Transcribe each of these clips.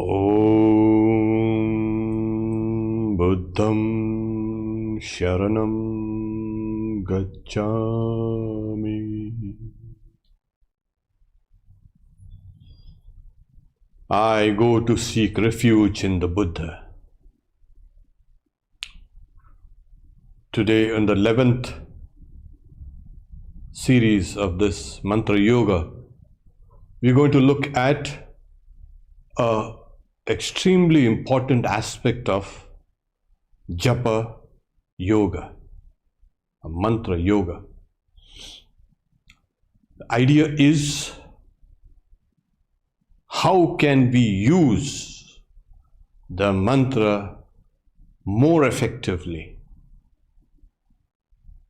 Om Buddham Sharanam Gacchami. I go to seek refuge in the Buddha. Today, on the 11th series of this mantra yoga, we're going to look at an extremely important aspect of Japa yoga, a mantra yoga. The idea is, how can we use the mantra more effectively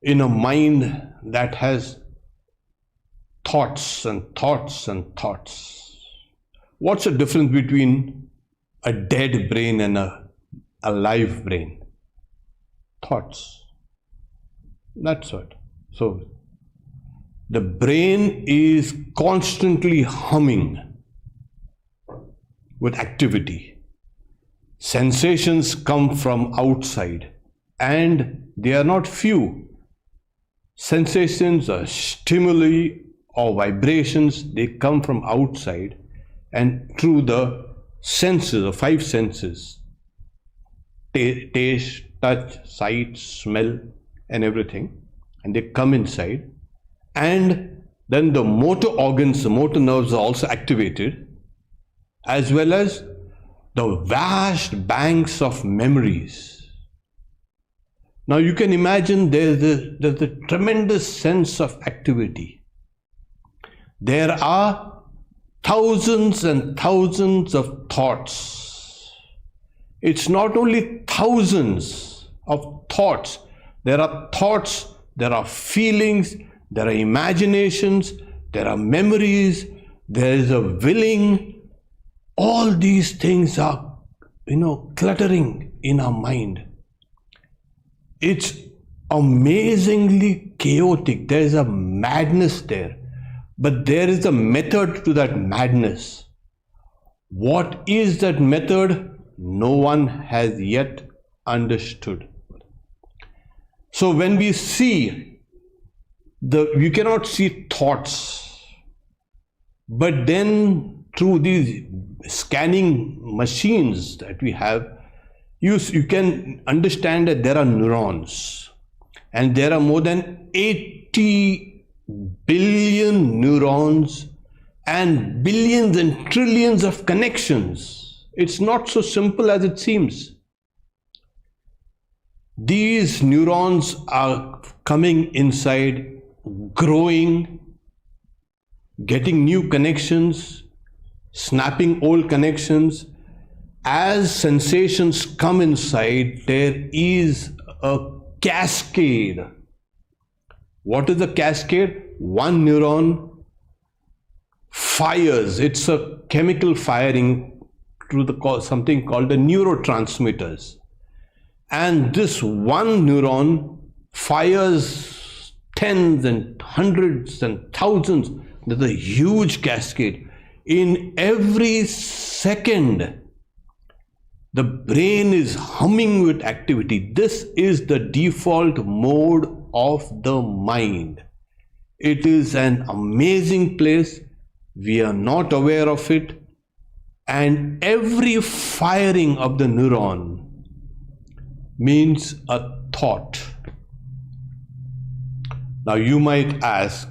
in a mind that has thoughts and thoughts and thoughts? What's the difference between a dead brain and a alive brain? Thoughts. That's what. So the brain is constantly humming with activity. Sensations come from outside, and they are not few. Sensations or stimuli or vibrations, they come from outside and through the senses, the five senses, taste, touch, sight, smell, and everything, and they come inside, and then the motor organs, the motor nerves are also activated, as well as the vast banks of memories. Now you can imagine there's a tremendous sense of activity. There are thousands and thousands of thoughts. It's not only thousands of thoughts. There are thoughts, there are feelings, there are imaginations, there are memories, there is a willing. All these things are, cluttering in our mind. It's amazingly chaotic. There is a madness there. But there is a method to that madness. What is that method? No one has yet understood. So when we see, you cannot see thoughts, but then through these scanning machines that we have, you can understand that there are neurons, and there are more than 80 billion neurons and billions and trillions of connections. It's not so simple as it seems. These neurons are coming inside, growing, getting new connections, snapping old connections. As sensations come inside, there is a cascade. What is a cascade? One neuron fires. It's a chemical firing through something called the neurotransmitters. And this one neuron fires tens and hundreds and thousands. There's a huge cascade. In every second, the brain is humming with activity. This is the default mode of the mind. It is an amazing place. We are not aware of it. And every firing of the neuron means a thought. Now you might ask,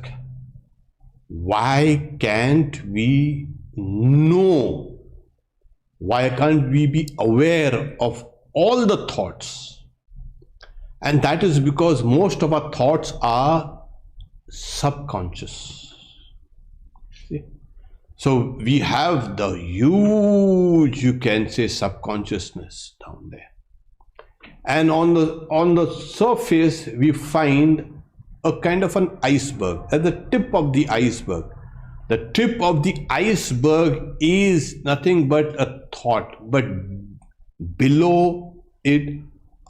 why can't we know? Why can't we be aware of all the thoughts? And that is because most of our thoughts are subconscious. See? So we have the huge, you can say, subconsciousness down there. And on the surface, we find a kind of an iceberg, at the tip of the iceberg. The tip of the iceberg is nothing but a thought, but below it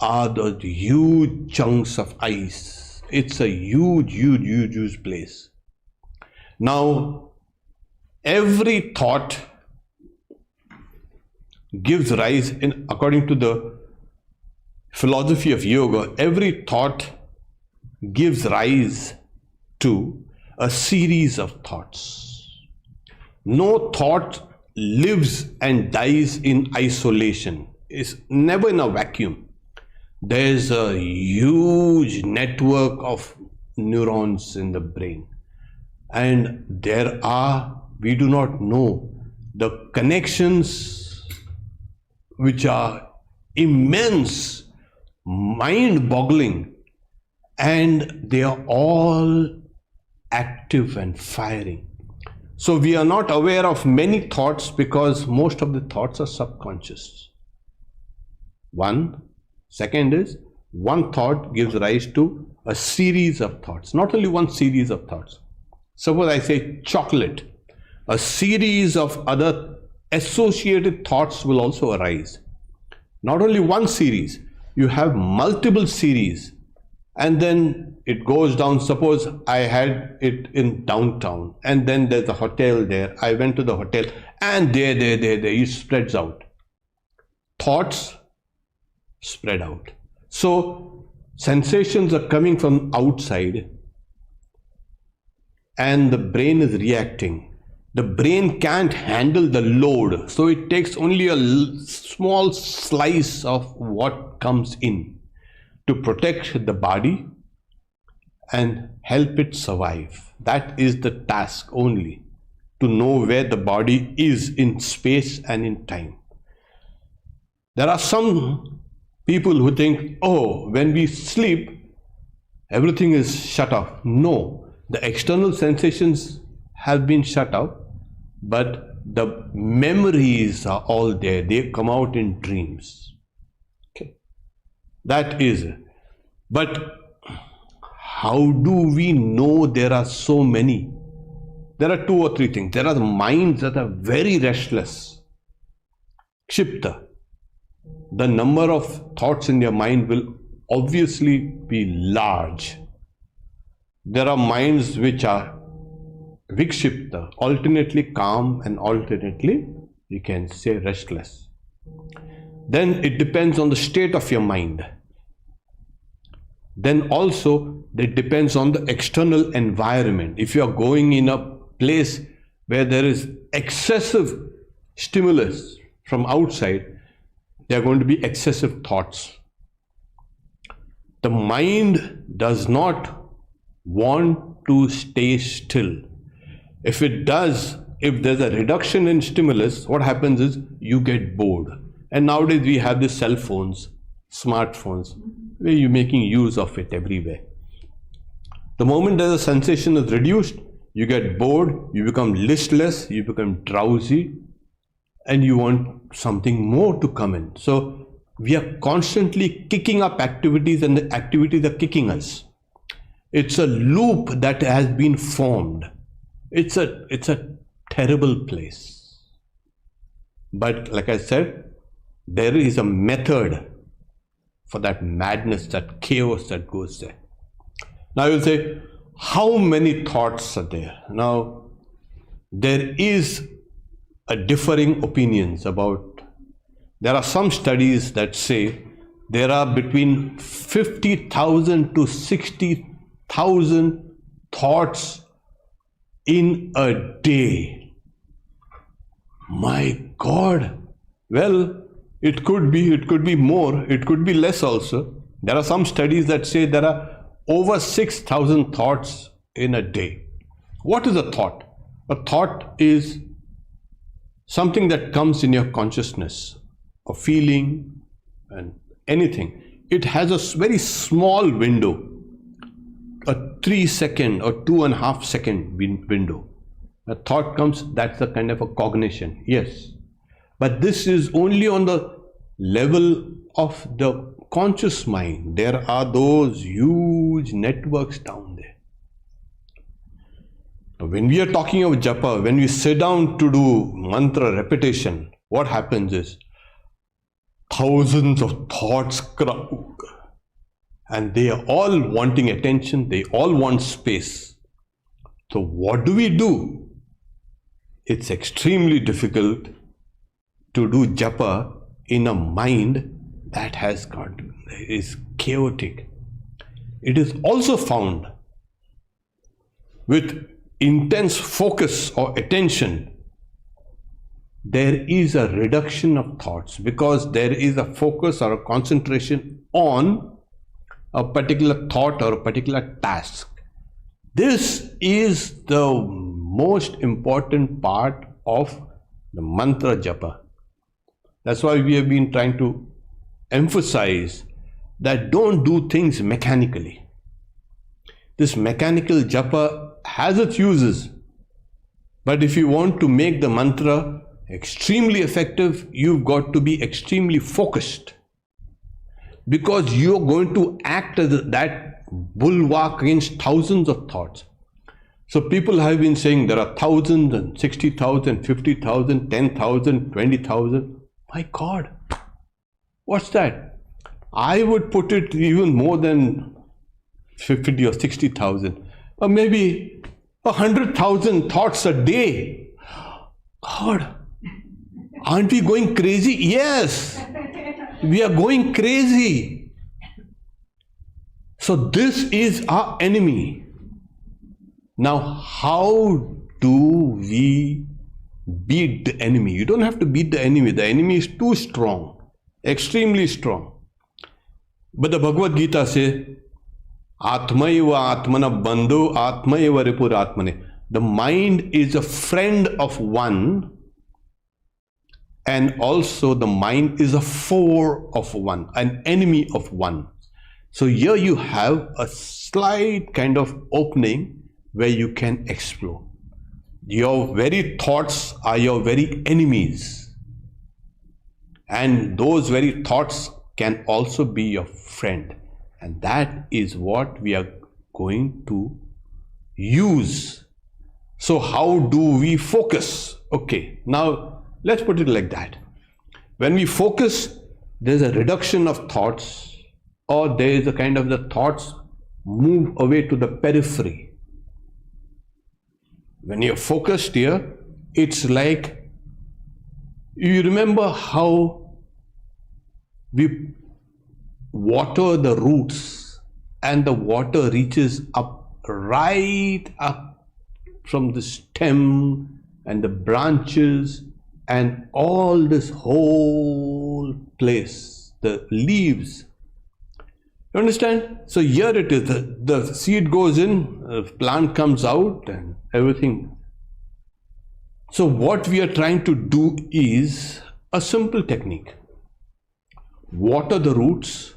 are the huge chunks of ice. It's a huge place. Now, every thought gives rise, according to the philosophy of yoga, every thought gives rise to a series of thoughts. No thought lives and dies in isolation. It's never in a vacuum. There's a huge network of neurons in the brain, and we do not know the connections, which are immense, mind-boggling, and they are all active and firing. So we are not aware of many thoughts because most of the thoughts are subconscious. Second is, one thought gives rise to a series of thoughts, not only one series of thoughts. Suppose I say chocolate, a series of other associated thoughts will also arise. Not only one series, you have multiple series, and then it goes down. Suppose I had it in downtown, and then there's a hotel there. I went to the hotel, and there, it spreads out. Thoughts spread out. So sensations are coming from outside, and the brain is reacting. The brain can't handle the load, so it takes only a small slice of what comes in to protect the body and help it survive. That is the task only, to know where the body is in space and in time. There are some people who think, oh, when we sleep, everything is shut off. No, the external sensations have been shut off, but the memories are all there. They come out in dreams. Okay, that is. But how do we know there are so many? There are 2 or 3 things. There are minds that are very restless. Kshipta. The number of thoughts in your mind will obviously be large. There are minds which are vikshipta, alternately calm and alternately, you can say, restless. Then it depends on the state of your mind. Then also it depends on the external environment. If you are going in a place where there is excessive stimulus from outside, there are going to be excessive thoughts. The mind does not want to stay still. If it does, if there's a reduction in stimulus, what happens is you get bored. And nowadays we have these cell phones, smartphones, where you're making use of it everywhere. The moment there's a sensation is reduced, you get bored, you become listless, you become drowsy, and you want something more to come in. So we are constantly kicking up activities, and the activities are kicking us. It's a loop that has been formed. It's a terrible place. But like I said, there is a method for that madness, that chaos that goes there. Now you'll say, how many thoughts are there? Now, there is a differing opinions about. There are some studies that say there are between 50,000 to 60,000 thoughts in a day. My God. Well, it could be more, it could be less also. There are some studies that say there are over 6,000 thoughts in a day. What is a thought? A thought is something that comes in your consciousness, a feeling and anything. It has a very small window, a 3-second or 2.5-second window. A thought comes, that's a kind of a cognition, yes. But this is only on the level of the conscious mind. There are those huge networks down there. When we are talking of Japa, when we sit down to do mantra repetition, what happens is thousands of thoughts crowd, and they are all wanting attention, they all want space. So what do? It's extremely difficult to do japa in a mind that is chaotic. It is also found with intense focus or attention. There is a reduction of thoughts because there is a focus or a concentration on a particular thought or a particular task. This is the most important part of the mantra japa. That's why we have been trying to emphasize that don't do things mechanically. This mechanical japa has its uses, but if you want to make the mantra extremely effective, you've got to be extremely focused, because you're going to act as that bulwark against thousands of thoughts. So people have been saying there are thousands and 60,000, 50,000, 10,000, 20,000. My God, what's that? I would put it even more than 50 or 60,000, or maybe 100,000 thoughts a day. God, aren't we going crazy? Yes, we are going crazy. So this is our enemy. Now, how do we beat the enemy? You don't have to beat the enemy. The enemy is too strong, extremely strong. But the Bhagavad Gita says, Atmaiva Atmana Bandhu Atmaiva Ripur Atmane. The mind is a friend of one, and also the mind is a foe of one, an enemy of one. So here you have a slight kind of opening where you can explore. Your very thoughts are your very enemies, and those very thoughts can also be your friend, and that is what we are going to use. So how do we focus? Okay, now let's put it like that. When we focus, there's a reduction of thoughts, or there is a kind of the thoughts move away to the periphery. When you're focused here, it's like, you remember how we water the roots and the water reaches up, right up from the stem and the branches and all this whole place, the leaves. You understand? So here it is, the seed goes in, the plant comes out and everything. So what we are trying to do is a simple technique. Water the roots,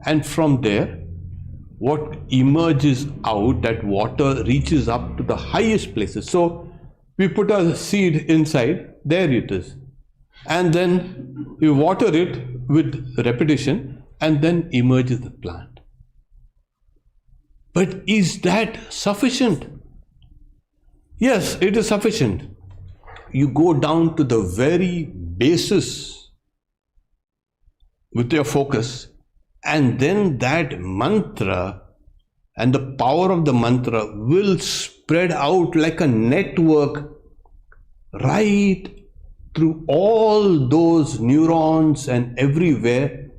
and from there, what emerges out, that water reaches up to the highest places. So we put a seed inside, there it is. And then we water it with repetition, and then emerges the plant. But is that sufficient? Yes, it is sufficient. You go down to the very basis with your focus, and then that mantra and the power of the mantra will spread out like a network right through all those neurons and everywhere,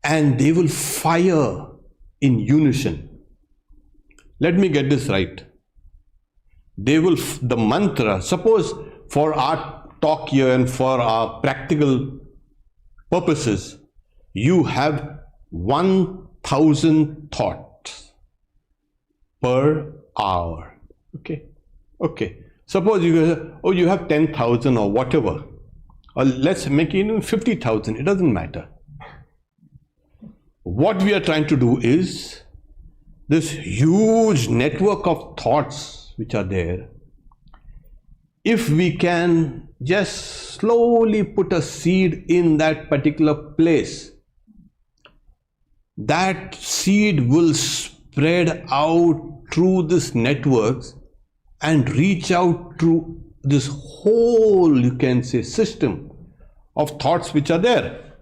and they will fire in unison. Let me get this right. The mantra, suppose for our talk here and for our practical purposes, you have 1,000 thoughts per hour. Okay. Suppose you have 10,000 or whatever, or let's make it even 50,000. It doesn't matter. What we are trying to do is this huge network of thoughts which are there. If we can just slowly put a seed in that particular place, that seed will spread out through this networks and reach out through this whole, you can say, system of thoughts which are there.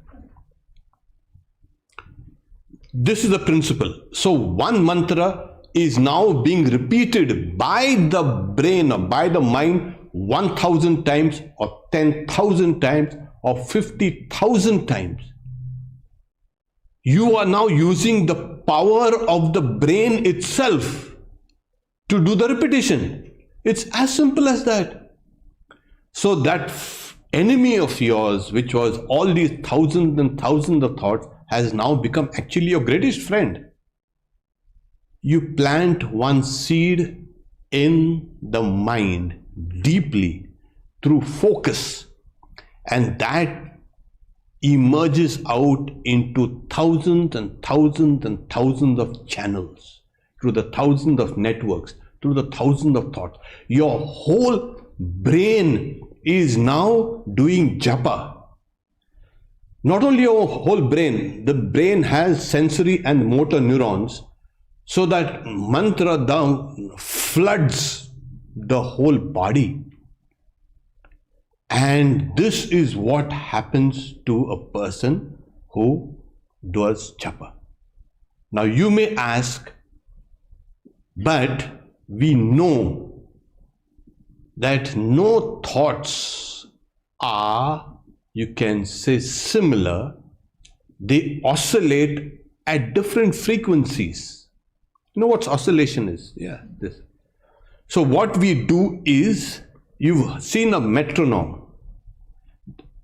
This is the principle. So one mantra is now being repeated by the brain or by the mind 1,000 times or 10,000 times or 50,000 times. You are now using the power of the brain itself to do the repetition. It's as simple as that. So that enemy of yours, which was all these thousands and thousands of thoughts, has now become actually your greatest friend. You plant one seed in the mind deeply through focus, and that emerges out into thousands and thousands and thousands of channels, through the thousands of networks, through the thousands of thoughts. Your whole brain is now doing Japa. Not only your whole brain, the brain has sensory and motor neurons, so that mantra down floods the whole body. And this is what happens to a person who does Japa. Now you may ask, but we know that no thoughts are, you can say, similar. They oscillate at different frequencies. You know what oscillation is? Yeah, this. So what we do is, you've seen a metronome.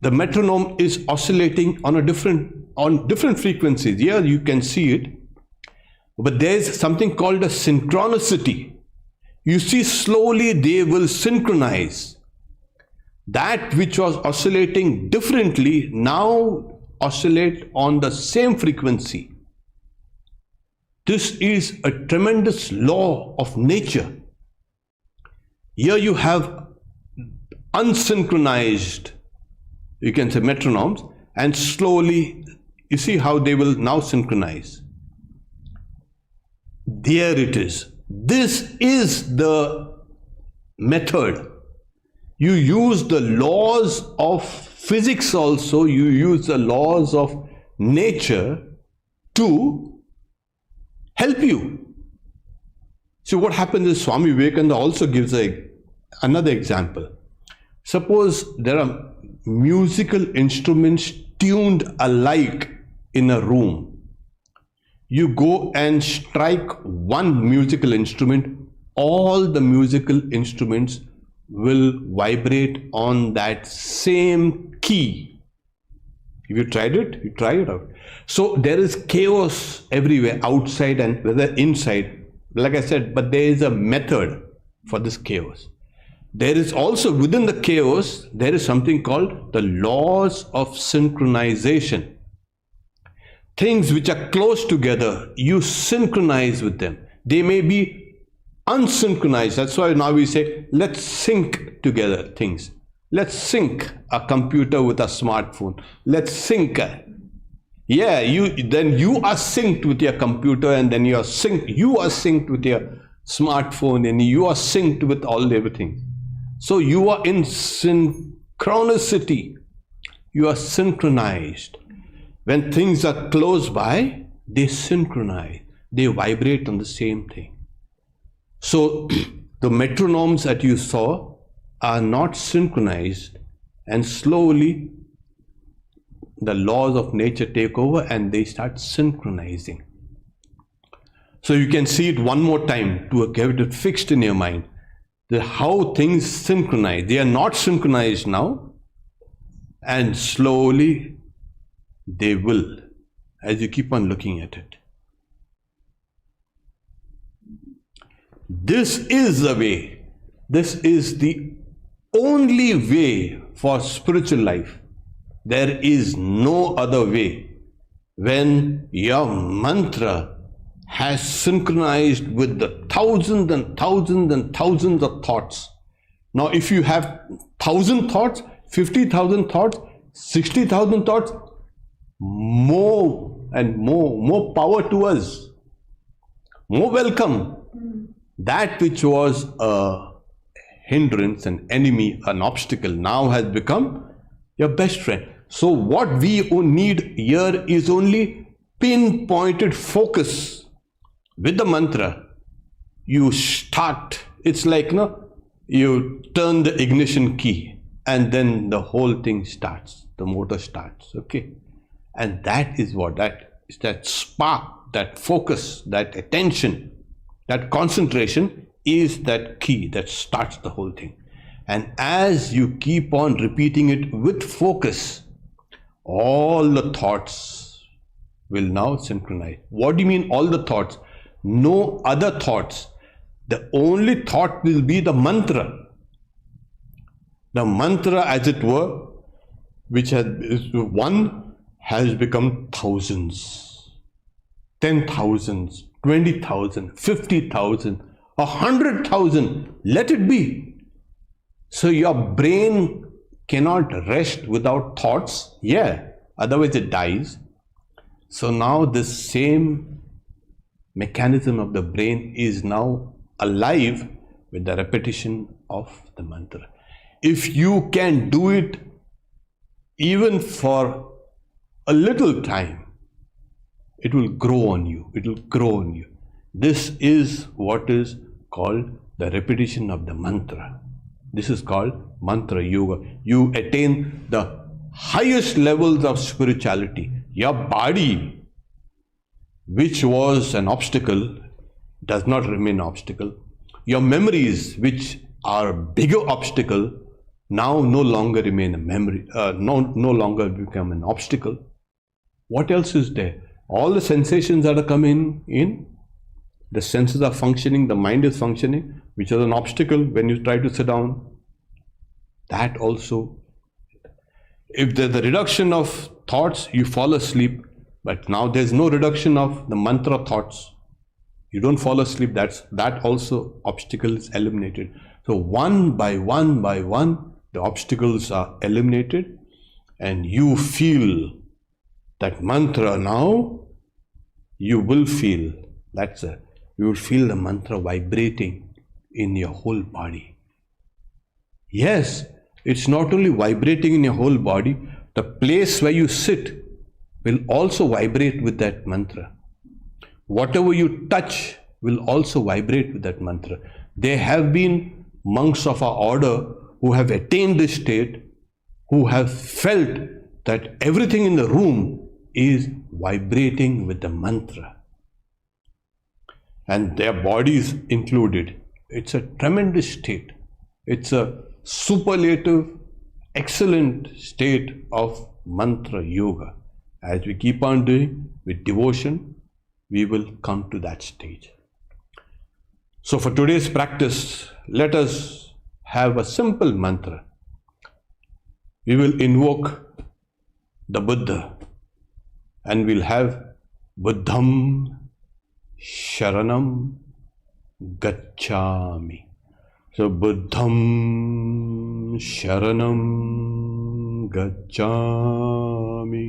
The metronome is oscillating on different frequencies. Here you can see it. But there's something called a synchronicity. You see, slowly they will synchronize. That which was oscillating differently now oscillate on the same frequency. This is a tremendous law of nature. Here you have unsynchronized, you can say, metronomes, and slowly you see how they will now synchronize. There it is. This is the method. You use the laws of physics also, you use the laws of nature to help you. So what happens is, Swami Vivekananda also gives another example. Suppose there are musical instruments tuned alike in a room. You go and strike one musical instrument, all the musical instruments will vibrate on that same key. If you tried it, you try it out. So there is chaos everywhere, outside and whether inside. Like I said, but there is a method for this chaos. There is also, within the chaos, there is something called the laws of synchronization. Things which are close together, you synchronize with them. They may be unsynchronized. That's why now we say, let's sync together things. Let's sync a computer with a smartphone. Let's sync. Yeah, you are synced with your computer, and then you are synced with your smartphone, and you are synced with everything. So you are in synchronicity. You are synchronized. When things are close by, they synchronize. They vibrate on the same thing. So the metronomes that you saw are not synchronized, and slowly the laws of nature take over and they start synchronizing. So you can see it one more time to get it fixed in your mind. How things synchronize. They are not synchronized now, and slowly they will, as you keep on looking at it. This is the way. This is the only way for spiritual life. There is no other way. When your mantra has synchronized with the thousands and thousands and thousands of thoughts. Now, if you have 1,000 thoughts, 50,000 thoughts, 60,000 thoughts, more and more power to us. More welcome. That which was a hindrance, an enemy, an obstacle, now has become your best friend. So what we need here is only pinpointed focus. With the mantra, you start. It's like, you turn the ignition key, and then the whole thing starts, the motor starts, okay? And that is what, that is that spark, that focus, that attention, that concentration is that key that starts the whole thing. And as you keep on repeating it with focus, all the thoughts will now synchronize. What do you mean all the thoughts? No other thoughts. The only thought will be the mantra. The mantra, as it were, which is one, has become thousands, 10,000, 20,000, 50,000, 100,000. Let it be. So your brain cannot rest without thoughts. Yeah, otherwise it dies. So now this same mechanism of the brain is now alive with the repetition of the mantra. If you can do it even for a little time, it will grow on you. It will grow on you. This is what is called the repetition of the mantra. This is called mantra yoga. You attain the highest levels of spirituality. Your body, which was an obstacle, does not remain obstacle. Your memories, which are a bigger obstacle, now no longer remain a memory, no longer become an obstacle. What else is there? All the sensations that are coming in, the senses are functioning, the mind is functioning, which is an obstacle when you try to sit down. That also, if there's a reduction of thoughts, you fall asleep. But now there's no reduction of the mantra thoughts. You don't fall asleep. That also obstacle is eliminated. So one by one, the obstacles are eliminated, and you feel that mantra now. You will feel you will feel the mantra vibrating in your whole body. Yes, it's not only vibrating in your whole body. The place where you sit will also vibrate with that mantra. Whatever you touch will also vibrate with that mantra. There have been monks of our order who have attained this state, who have felt that everything in the room is vibrating with the mantra. And their bodies included. It's a tremendous state. It's a superlative, excellent state of mantra yoga. As we keep on doing with devotion, we will come to that stage. So for today's practice, let us have a simple mantra. We will invoke the Buddha, and we'll have Buddham Sharanam Gacchami. So Buddham Sharanam Gacchami.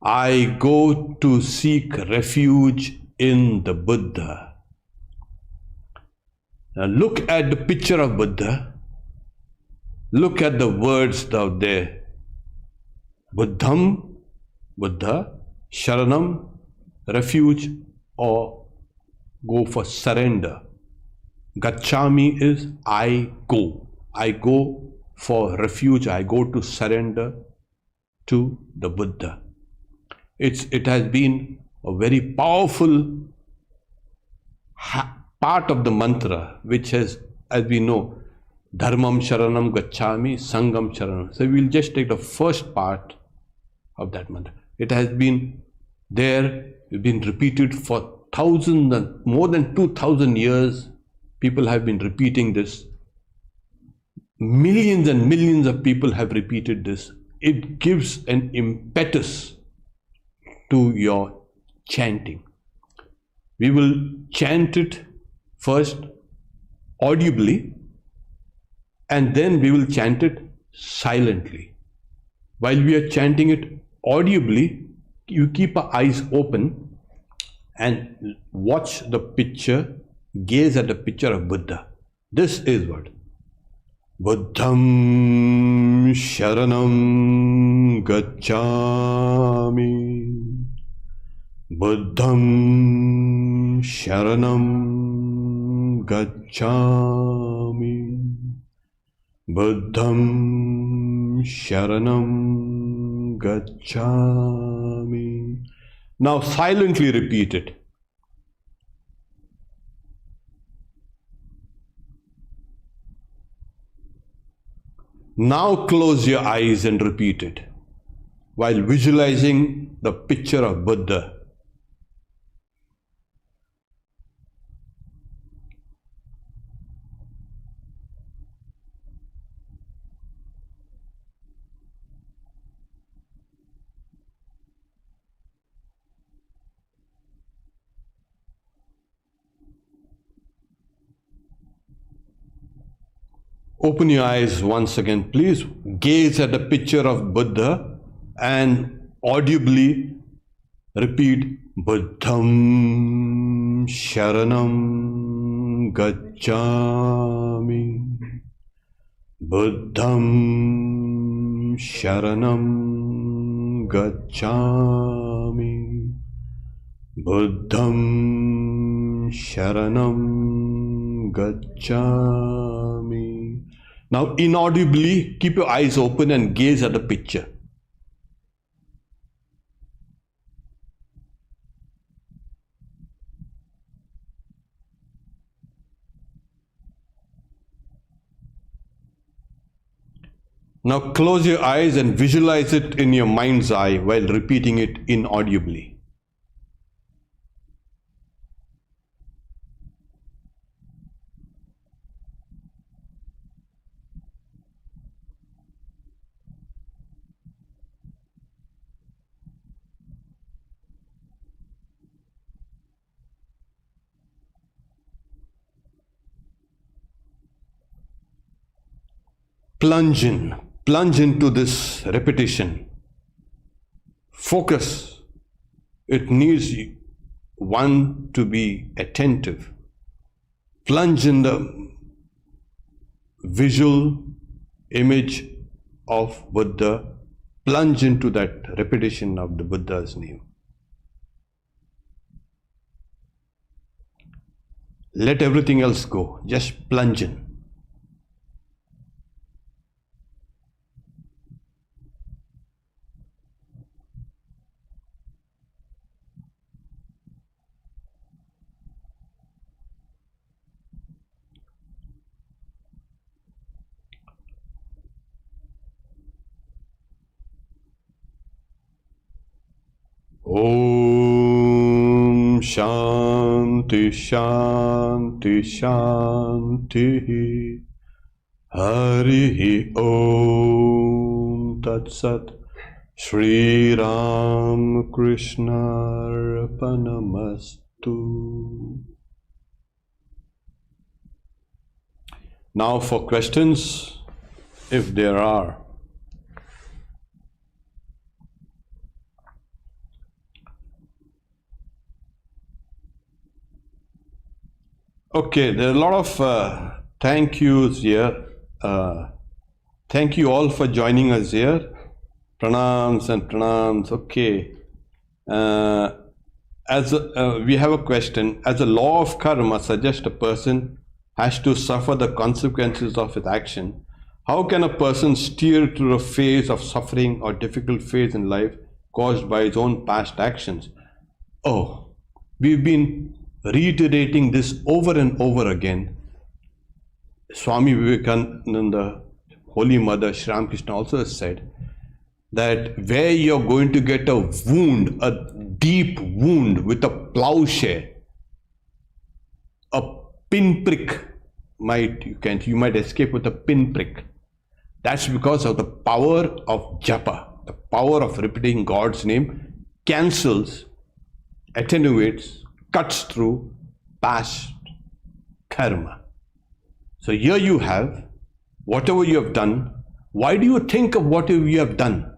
I go to seek refuge in the Buddha. Now look at the picture of Buddha. Look at the words out there. Buddham, Buddha, Sharanam, refuge, or go for surrender. Gacchami is I go. I go for refuge. I go to surrender to the Buddha. It has been a very powerful part of the mantra, which has, as we know, Dharmam Sharanam Gacchami, Sangam Sharanam. So we will just take the first part of that mantra. It has been there, it's been repeated for thousands and more than 2,000 years. People have been repeating this. Millions and millions of people have repeated this. It gives an impetus to your chanting. We will chant it first audibly, and then we will chant it silently. While we are chanting it audibly, you keep our eyes open and watch the picture, gaze at the picture of Buddha. This is what? Buddham Sharanam Gacchami. Buddham Sharanam gacchami. Buddham sharanam gacchami. Now silently repeat it. Now close your eyes and repeat it while visualizing the picture of Buddha. Open your eyes once again, please. Gaze at the picture of Buddha and audibly repeat Buddham sharanam gacchami. Buddham sharanam gacchami. Buddham sharanam gacchami. Now inaudibly keep your eyes open and gaze at the picture. Now close your eyes and visualize it in your mind's eye while repeating it inaudibly. Plunge into this repetition. Focus. It needs one to be attentive. Plunge in the visual image of Buddha. Plunge into that repetition of the Buddha's name. Let everything else go. Just plunge in. Om Shanti Shanti Shanti Harihi Om Tat Sat Shri Ram Krishna Arpanamastu. Now for questions, if there are. Okay, there are a lot of thank yous here. Thank you all for joining us here. Pranams and pranams. Okay. We have a question. As a law of karma suggests a person has to suffer the consequences of his action, how can a person steer through a phase of suffering or difficult phase in life caused by his own past actions? Oh, we've been reiterating this over and over again. Swami Vivekananda, Holy Mother, Shri Ramakrishna also has said that where you're going to get a wound, a deep wound with a plowshare, a pinprick, you might escape with a pinprick. That's because of the power of Japa, the power of repeating God's name cancels, attenuates, cuts through past karma. So here you have whatever you have done. Why do you think of what you have done?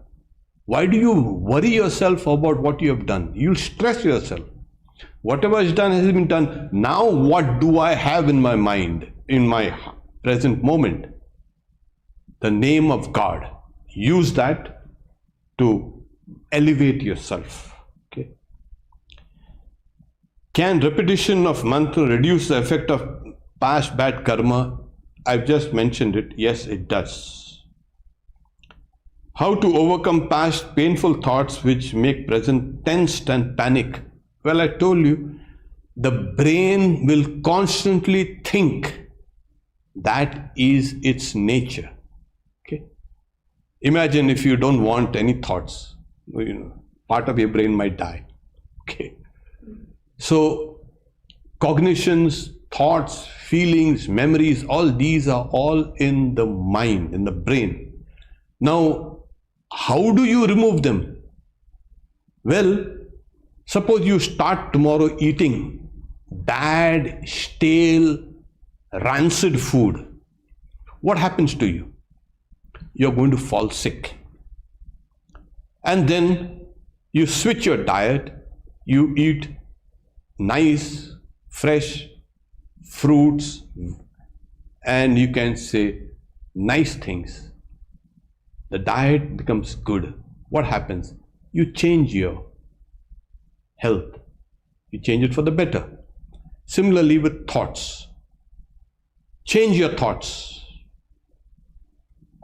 Why do you worry yourself about what you have done? You'll stress yourself. Whatever is done has been done. Now what do I have in my mind, in my present moment? The name of God. Use that to elevate yourself. Can repetition of mantra reduce the effect of past bad karma, I've just mentioned it. Yes, it does. How to overcome past painful thoughts which make present tensed and panic? Well, I told you, the brain will constantly think. That is its nature. Okay. Imagine if you don't want any thoughts, part of your brain might die. Okay. So cognitions, thoughts, feelings, memories, all these are all in the mind, in the brain. Now, how do you remove them? Well, suppose you start tomorrow eating bad, stale, rancid food. What happens to you? You're going to fall sick. And then you switch your diet, you eat nice, fresh fruits, and you can say nice things. The diet becomes good. What happens? You change your health. You change it for the better. Similarly with thoughts. Change your thoughts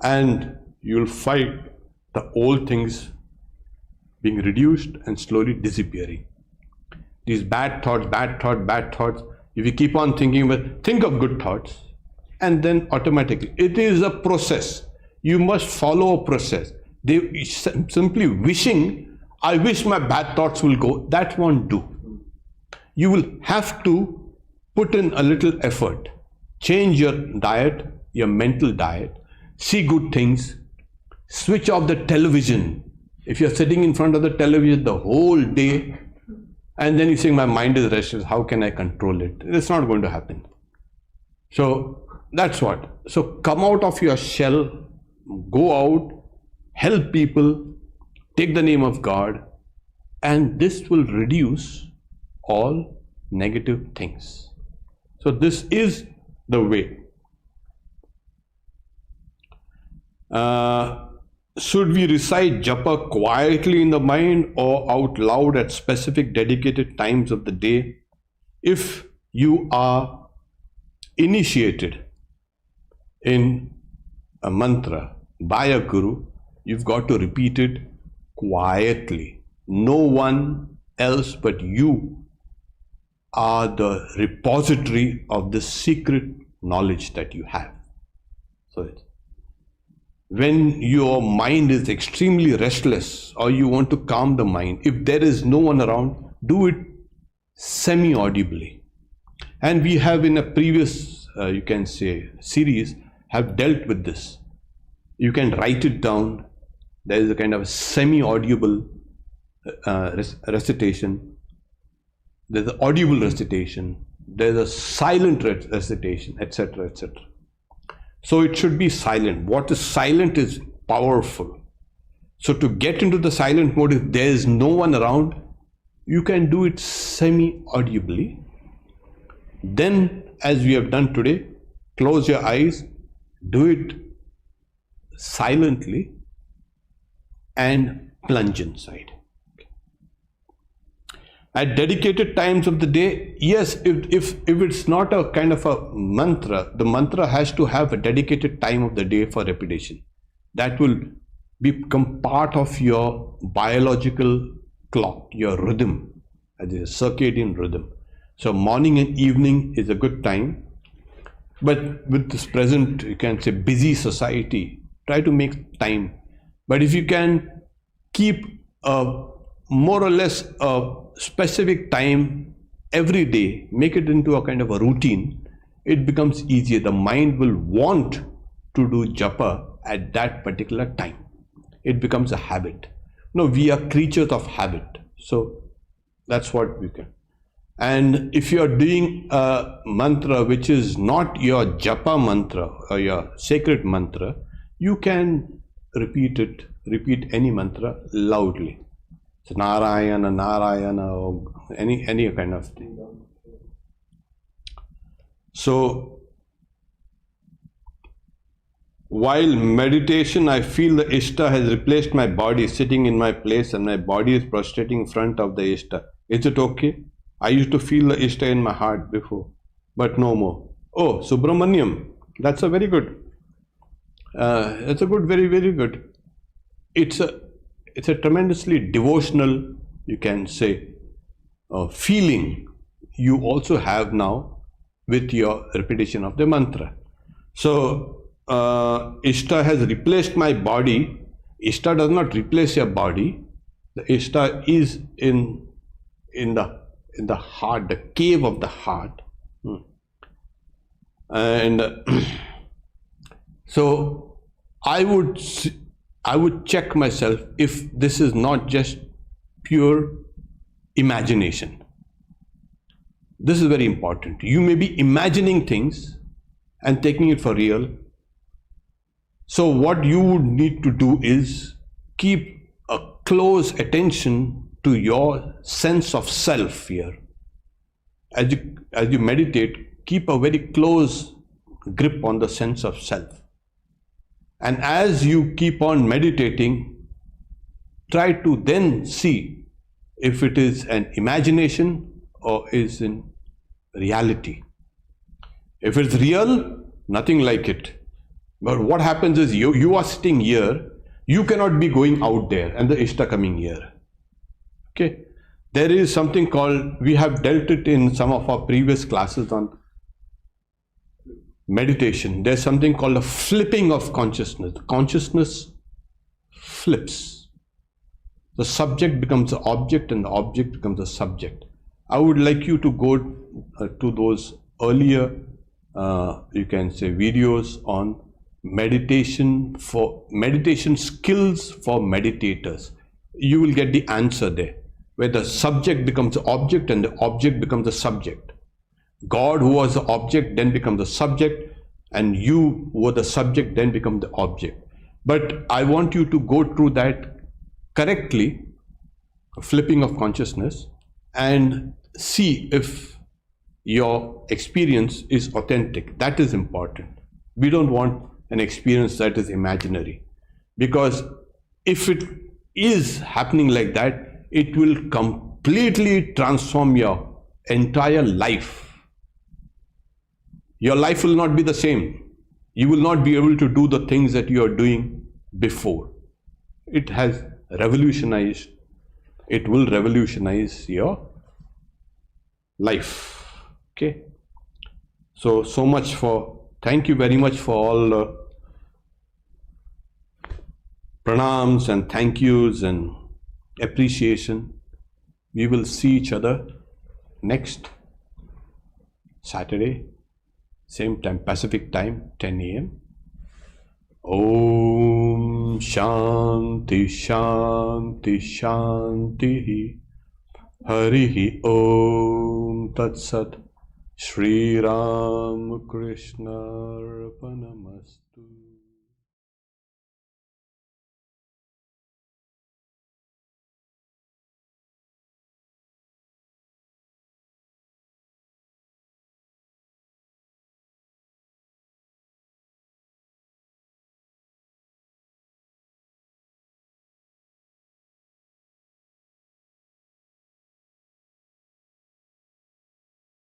and you'll find the old things being reduced and slowly disappearing. These bad thoughts, if you keep on thinking, think of good thoughts, and then automatically, it is a process. You must follow a process. They simply wishing, I wish my bad thoughts will go, that won't do. You will have to put in a little effort. Change your diet, your mental diet, see good things, switch off the television. If you're sitting in front of the television the whole day, and then you're saying, my mind is restless, how can I control it? It's not going to happen. So that's what. So come out of your shell, go out, help people, take the name of God, and this will reduce all negative things. So this is the way. Should we recite Japa quietly in the mind or out loud at specific dedicated times of the day? If you are initiated in a mantra by a guru, you've got to repeat it quietly. No one else but you are the repository of the secret knowledge that you have. So when your mind is extremely restless or you want to calm the mind, if there is no one around, do it semi-audibly. And we have in a previous, you can say, series, have dealt with this. You can write it down. There is a kind of semi-audible recitation. There's an audible recitation. There's a silent recitation, etc., etc. So it should be silent. What is silent is powerful. So to get into the silent mode, if there is no one around, you can do it semi-audibly. Then, as we have done today, close your eyes, do it silently, and plunge inside. At dedicated times of the day, yes, if it's not a kind of a mantra, the mantra has to have a dedicated time of the day for repetition. That will become part of your biological clock, your rhythm, as a circadian rhythm. So morning and evening is a good time. But with this present, you can say, busy society, try to make time. But if you can keep more or less a specific time every day, make it into a kind of a routine, it becomes easier. The mind will want to do japa at that particular time. It becomes a habit. No, we are creatures of habit. So that's what we can. And if you are doing a mantra which is not your japa mantra or your sacred mantra, you can repeat any mantra loudly. It's Narayana, Narayana, or any kind of thing. So while meditation, I feel the Ishta has replaced my body, sitting in my place, and my body is prostrating in front of the Ishta. Is it okay? I used to feel the Ishta in my heart before, but no more. Oh, Subramaniam. That's a very good. That's a good, very, very good. It's a tremendously devotional, you can say, feeling you also have now with your repetition of the mantra. So, Ishta has replaced my body. Ishta does not replace your body. The Ishta is in the heart, the cave of the heart. And so I would check myself if this is not just pure imagination. This is very important. You may be imagining things and taking it for real. So what you would need to do is keep a close attention to your sense of self here. As you meditate, keep a very close grip on the sense of self. And as you keep on meditating, try to then see if it is an imagination or is in reality. If it's real, nothing like it. But what happens is you are sitting here, you cannot be going out there and the Ishta coming here. Okay. There is something called, we have dealt it in some of our previous classes on meditation. There's something called a flipping of consciousness. The consciousness flips. The subject becomes the object and the object becomes the subject. I would like you to go to those earlier, you can say, videos on meditation skills for meditators. You will get the answer there, where the subject becomes the object and the object becomes the subject. God, who was the object, then becomes the subject, and you, who were the subject, then become the object. But I want you to go through that correctly, flipping of consciousness, and see if your experience is authentic. That is important. We don't want an experience that is imaginary, because if it is happening like that, it will completely transform your entire life. Your life will not be the same. You will not be able to do the things that you are doing before. It has revolutionized. It will revolutionize your life. Okay. So much for, thank you very much for all pranams and thank yous and appreciation. We will see each other next Saturday, same time, Pacific time, 10 a.m. Om Shanti Shanti Shanti Harihi Om Tat Sat Shri Ram Krishna Arpanamastu.